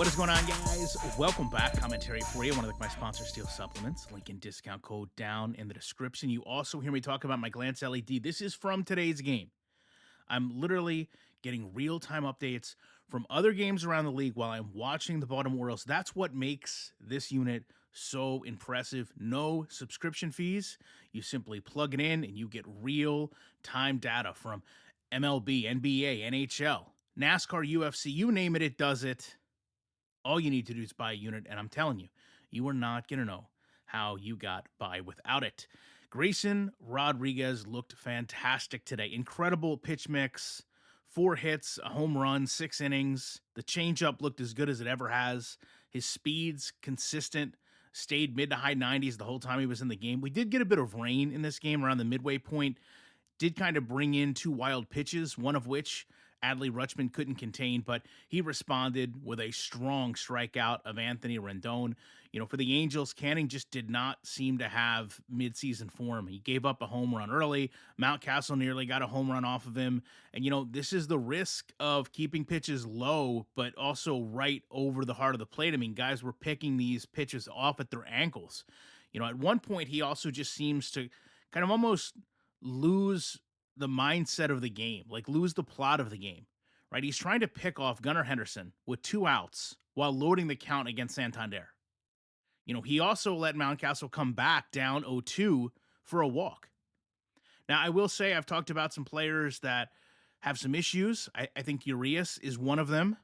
What is going on, guys? Welcome back. Commentary for you. I want to thank my sponsor, Steel Supplements. Link and discount code down in the description. You also hear me talk about my Glance LED. This is from today's game. I'm literally getting real-time updates from other games around the league while I'm watching the Baltimore Orioles. That's what makes this unit so impressive. No subscription fees. You simply plug it in and you get real-time data from MLB, NBA, NHL, NASCAR, UFC, you name it, it does it. All you need to do is buy a unit, and I'm telling you, you are not going to know how you got by without it. Grayson Rodriguez looked fantastic today. Incredible pitch mix, 4 hits, a home run, 6 innings. The changeup looked as good as it ever has. His speed's consistent, stayed mid to high 90s the whole time he was in the game. We did get a bit of rain in this game around the midway point. Did kind of bring in 2 wild pitches, one of which Adley Rutschman couldn't contain, but he responded with a strong strikeout of Anthony Rendon. You know, for the Angels, Canning just did not seem to have midseason form. He gave up a home run early. Mountcastle nearly got a home run off of him. And, you know, this is the risk of keeping pitches low, but also right over the heart of the plate. I mean, guys were picking these pitches off at their ankles. You know, at one point, he also just seems to kind of almost lose the mindset of the game, like lose the plot of the game, right? He's trying to pick off Gunnar Henderson with 2 outs while loading the count against Santander. You know, he also let Mountcastle come back down 0-2 for a walk. Now, I will say I've talked about some players that have some issues. I think Urias is one of them.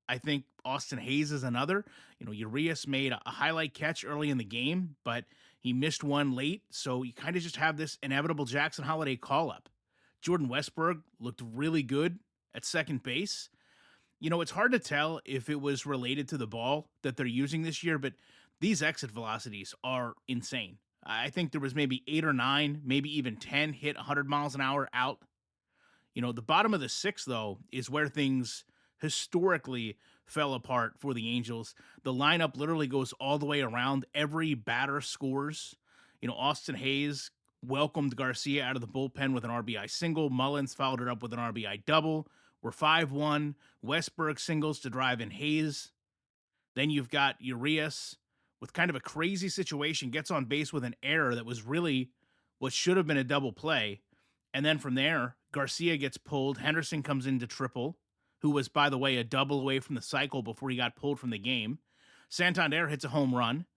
I think Austin Hayes is another. You know, Urias made a highlight catch early in the game, but he missed one late. So you kind of just have this inevitable Jackson Holiday call-up. Jordan Westberg looked really good at second base. You know, it's hard to tell if it was related to the ball that they're using this year, but these exit velocities are insane. I think there was maybe 8 or 9, maybe even 10 hit 100 miles an hour out. You know, the bottom of the 6th, though, is where things historically fell apart for the Angels. The lineup literally goes all the way around. Every batter scores. You know, Austin Hayes welcomed Garcia out of the bullpen with an RBI single. Mullins followed it up with an RBI double. We're 5-1. Westberg singles to drive in Hayes. Then you've got Urias with kind of a crazy situation, gets on base with an error that was really what should have been a double play. And then from there, Garcia gets pulled. Henderson comes into triple, who was, by the way, a double away from the cycle before he got pulled from the game. Santander hits a home run.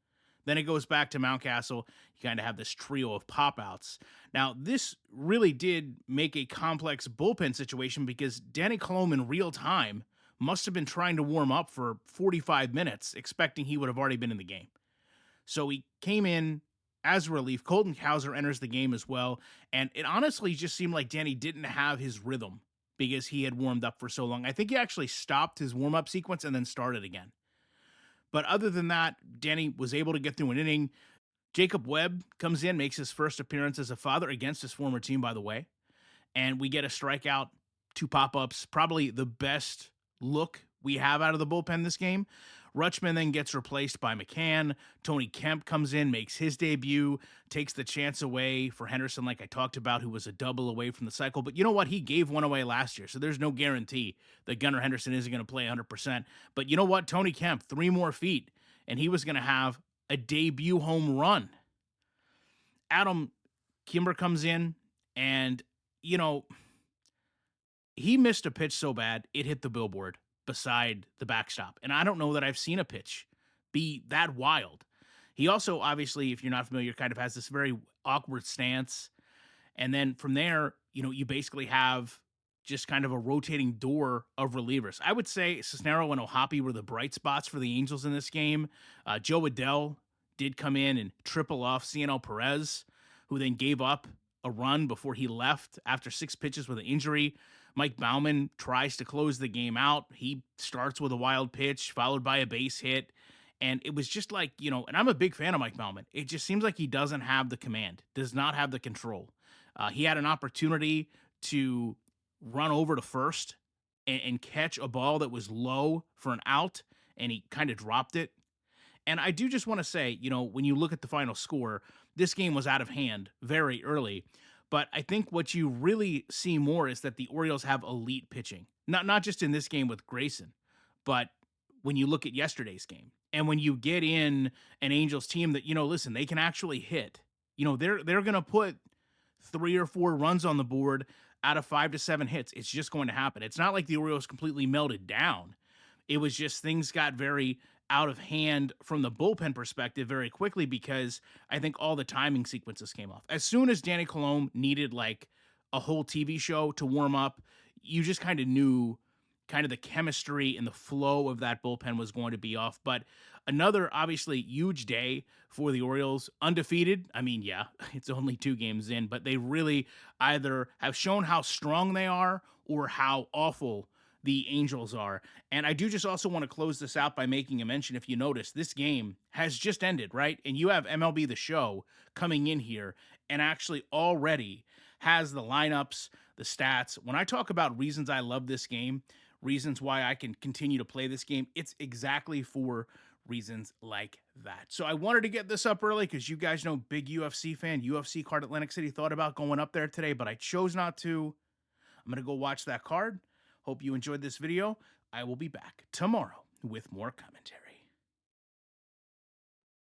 Then it goes back to Mountcastle. You kind of have this trio of pop-outs. Now, this really did make a complex bullpen situation because Danny Colome in real time must have been trying to warm up for 45 minutes, expecting he would have already been in the game. So he came in as relief. Colton Cowser enters the game as well. And it honestly just seemed like Danny didn't have his rhythm because he had warmed up for so long. I think he actually stopped his warm-up sequence and then started again. But other than that, Danny was able to get through an inning. Jacob Webb comes in, makes his first appearance as a father against his former team, by the way. And we get a strikeout, 2 pop-ups, probably the best look we have out of the bullpen this game. Rutschman then gets replaced by McCann. Tony Kemp comes in, makes his debut, takes the chance away for Henderson, like I talked about, who was a double away from the cycle. But you know what? He gave one away last year, so there's no guarantee that Gunnar Henderson isn't going to play 100%. But you know what? Tony Kemp, 3 more feet, and he was going to have a debut home run. Adam Kimber comes in, and, you know, he missed a pitch so bad, it hit the billboard beside the backstop. And I don't know that I've seen a pitch be that wild. He also, obviously, if you're not familiar, kind of has this very awkward stance. And then from there, you know, you basically have just kind of a rotating door of relievers. I would say Cisnero and Ohapi were the bright spots for the Angels in this game. Joe Adell did come in and triple off Cianel Perez, who then gave up a run before he left after 6 pitches with an injury. Mike Baumann tries to close the game out. He starts with a wild pitch, followed by a base hit. And it was just like, you know, and I'm a big fan of Mike Baumann. It just seems like he doesn't have the command, does not have the control. He had an opportunity to run over to first and catch a ball that was low for an out, and he kind of dropped it. And I do just want to say, you know, when you look at the final score, this game was out of hand very early. But I think what you really see more is that the Orioles have elite pitching. Not just in this game with Grayson, but when you look at yesterday's game. And when you get in an Angels team that, listen, they can actually hit. They're going to put 3 or 4 runs on the board out of 5 to 7 hits. It's just going to happen. It's not like the Orioles completely melted down. It was just things got very out of hand from the bullpen perspective very quickly because I think all the timing sequences came off. As soon as Danny Colomb needed like a whole TV show to warm up, you just kind of knew kind of the chemistry and the flow of that bullpen was going to be off. But another obviously huge day for the Orioles, undefeated. I mean, yeah, it's only 2 games in, but they really either have shown how strong they are or how awful the Angels are. And I do just also want to close this out by making a mention. If you notice, this game has just ended, right? And you have MLB The Show coming in here and actually already has the lineups, the stats. When I talk about reasons I love this game, reasons why I can continue to play this game, it's exactly for reasons like that. So I wanted to get this up early because you guys know, big UFC fan, UFC card Atlantic City, thought about going up there today, but I chose not to. I'm going to go watch that card. Hope you enjoyed this video. I will be back tomorrow with more commentary.